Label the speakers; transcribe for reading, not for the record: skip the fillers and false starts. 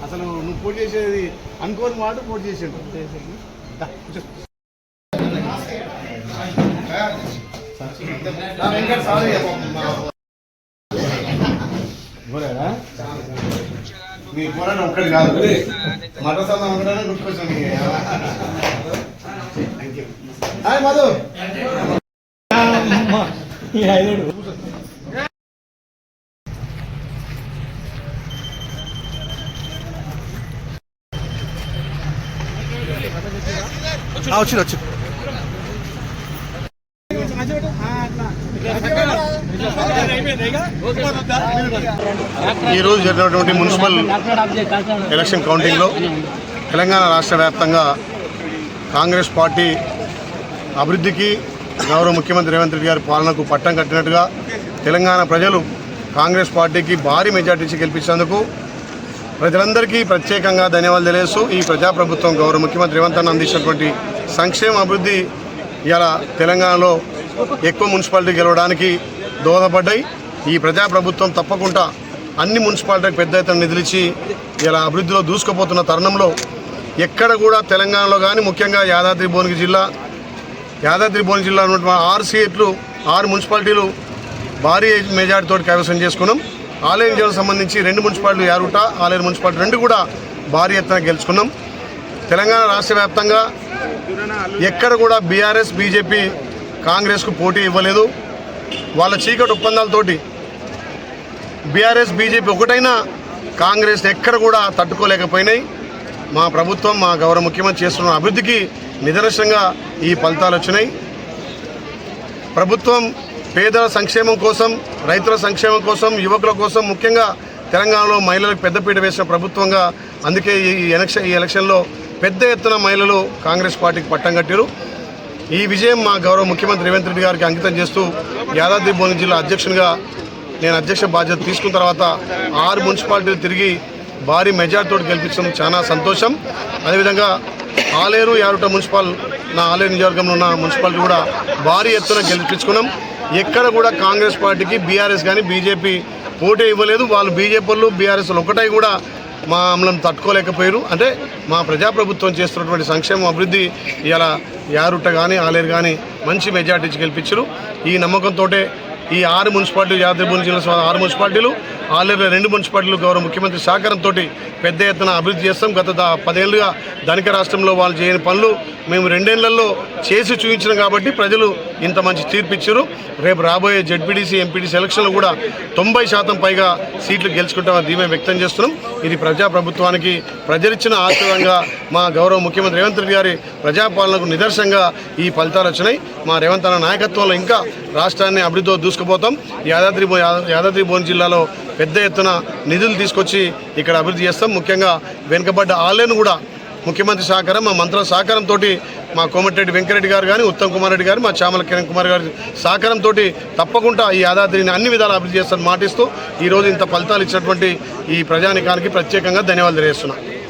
Speaker 1: అసలు నువ్వు పోటీ చేసేది అనుకోని మాట పోటీ చేసాడు. మీ పోరాటం ఒక్కటి కాదు, మత సంబంధం గుర్తుకొచ్చాను. మధు వచ్చి ఈరోజు జరిగినటువంటి మున్సిపల్ ఎలక్షన్ కౌంటింగ్లో తెలంగాణ రాష్ట్ర వ్యాప్తంగా కాంగ్రెస్ పార్టీ అభివృద్ధికి గౌరవ ముఖ్యమంత్రి రేవంత్ రెడ్డి గారి పాలనకు పట్టం కట్టినట్టుగా తెలంగాణ ప్రజలు కాంగ్రెస్ పార్టీకి భారీ మెజార్టీ గెలిపించేందుకు ప్రజలందరికీ ప్రత్యేకంగా ధన్యవాదాలు తెలియజేస్తూ ఈ ప్రజాప్రభుత్వం గౌరవ ముఖ్యమంత్రి రేవంత్ అన్న అందించినటువంటి సంక్షేమ అభివృద్ధి ఇలా తెలంగాణలో ఎక్కువ మున్సిపాలిటీ గెలవడానికి దోహదపడ్డాయి. ఈ ప్రజాప్రభుత్వం తప్పకుండా అన్ని మున్సిపాలిటీలకు పెద్ద ఎత్తున నిధులిచ్చి ఇలా అభివృద్ధిలో దూసుకుపోతున్న తరుణంలో ఎక్కడ కూడా తెలంగాణలో కానీ ముఖ్యంగా యాదాద్రి భువనగిరి జిల్లా ఉన్నటువంటి 6 సీట్లు 6 మున్సిపాలిటీలు భారీ మెజార్టీతో కైవసం చేసుకున్నాం. ఆలేరు జిల్లాకు సంబంధించి 2 మున్సిపాలిటీలు యారుట, ఆలేరు మున్సిపాలిటీ 2 కూడా భారీ ఎత్తున గెలుచుకున్నాం. తెలంగాణ రాష్ట్ర వ్యాప్తంగా ఎక్కడ కూడా బీఆర్ఎస్ బీజేపీ కాంగ్రెస్కు పోటీ ఇవ్వలేదు. వాళ్ళ చీకటి ఒప్పందాలతోటి బీఆర్ఎస్ బీజేపీ ఒకటైనా కాంగ్రెస్ ఎక్కడ కూడా తట్టుకోలేకపోయినాయి. మా ప్రభుత్వం మా గౌరవ ముఖ్యమంత్రి చేస్తున్న అభివృద్ధికి నిదర్శనంగా ఈ ఫలితాలు వచ్చినాయి. ప్రభుత్వం పేదల సంక్షేమం కోసం, రైతుల సంక్షేమం కోసం, యువకుల కోసం, ముఖ్యంగా తెలంగాణలో మహిళలకు పెద్దపీట వేసిన ప్రభుత్వంగా అందుకే ఈ ఎలక్షన్లో పెద్ద ఎత్తున మహిళలు కాంగ్రెస్ పార్టీకి పట్టం కట్టారు. ఈ విజయం మా గౌరవ ముఖ్యమంత్రి రేవంత్ రెడ్డి గారికి అంకితం చేస్తూ యాదాద్రి భువనగిరి జిల్లా అధ్యక్షునిగా నేను అధ్యక్ష బాధ్యత తీసుకున్న తర్వాత 6 మున్సిపాలిటీలు తిరిగి భారీ మెజార్టీతో గెలిపించడం చాలా సంతోషం. అదేవిధంగా ఆలేరు యారుట నా ఆలేరు నియోజకవర్గంలో ఉన్న మున్సిపాలిటీ కూడా భారీ ఎత్తున గెలిపించుకున్నాం. ఎక్కడ కూడా కాంగ్రెస్ పార్టీకి బీఆర్ఎస్ కానీ బీజేపీ పోటీ ఇవ్వలేదు. వాళ్ళు బీజేపీలు బీఆర్ఎస్లు ఒకటై కూడా మమ్మల్ని తట్టుకోలేకపోయారు. అంటే మా ప్రజాప్రభుత్వం చేస్తున్నటువంటి సంక్షేమ అభివృద్ధి ఇలా యారుట కానీ ఆలేరు కానీ మంచి మెజార్టీ గెలిపించారు. ఈ నమ్మకంతో ఈ 6 మున్సిపాలిటీలు యాదాద్రి భువనగిరి జిల్లా 6 మున్సిపాలిటీలు, ఆలేరులో 2 మున్సిపాలిటీలు గౌరవ ముఖ్యమంత్రి సహకారంతో పెద్ద ఎత్తున అభివృద్ధి చేస్తాం. గత 10 ఏళ్ళుగా ధనిక రాష్ట్రంలో వాళ్ళు చేయని పనులు మేము 2 ఏళ్లలో చేసి చూపించినాం కాబట్టి ప్రజలు ఇంత మంచి తీర్పు ఇచ్చారు. రేపు రాబోయే జెడ్పీటీసీ ఎంపీటీసీ ఎలక్షన్లో కూడా 90% పైగా సీట్లు గెలుచుకుంటామని ధీమా వ్యక్తం చేస్తున్నాం. ఇది ప్రజాప్రభుత్వానికి ప్రజలిచ్చిన ఆశీర్వాదంగా మా గౌరవ ముఖ్యమంత్రి రేవంత్ రెడ్డి గారి ప్రజాపాలనకు నిదర్శనంగా ఈ ఫలితాలు వచ్చినాయి. మా రేవంత్ అన్న నాయకత్వంలో ఇంకా రాష్ట్రాన్ని అభివృద్ధితో దూసుకుపోతాం. యాదాద్రి భువనగిరి జిల్లాలో పెద్ద ఎత్తున నిధులు తీసుకొచ్చి ఇక్కడ అభివృద్ధి చేస్తాం. ముఖ్యంగా వెనుకబడ్డ ఆలేరును కూడా ముఖ్యమంత్రి సహకారం, మా మంత్రుల సహకారంతో, మా కోమటిరెడ్డి వెంకరెడ్డి గారు కానీ, ఉత్తమ్ కుమార్ రెడ్డి గారు, మా చామల కిరణ్ కుమార్ గారి సహకారంతో తప్పకుండా ఈ యాదాద్రిని అన్ని విధాలు అభివృద్ధి చేస్తామని మాటిస్తూ ఈరోజు ఇంత ఫలితాలు ఇచ్చినటువంటి ఈ ప్రజానికానికి ప్రత్యేకంగా ధన్యవాదాలు తెలియజేస్తున్నాను.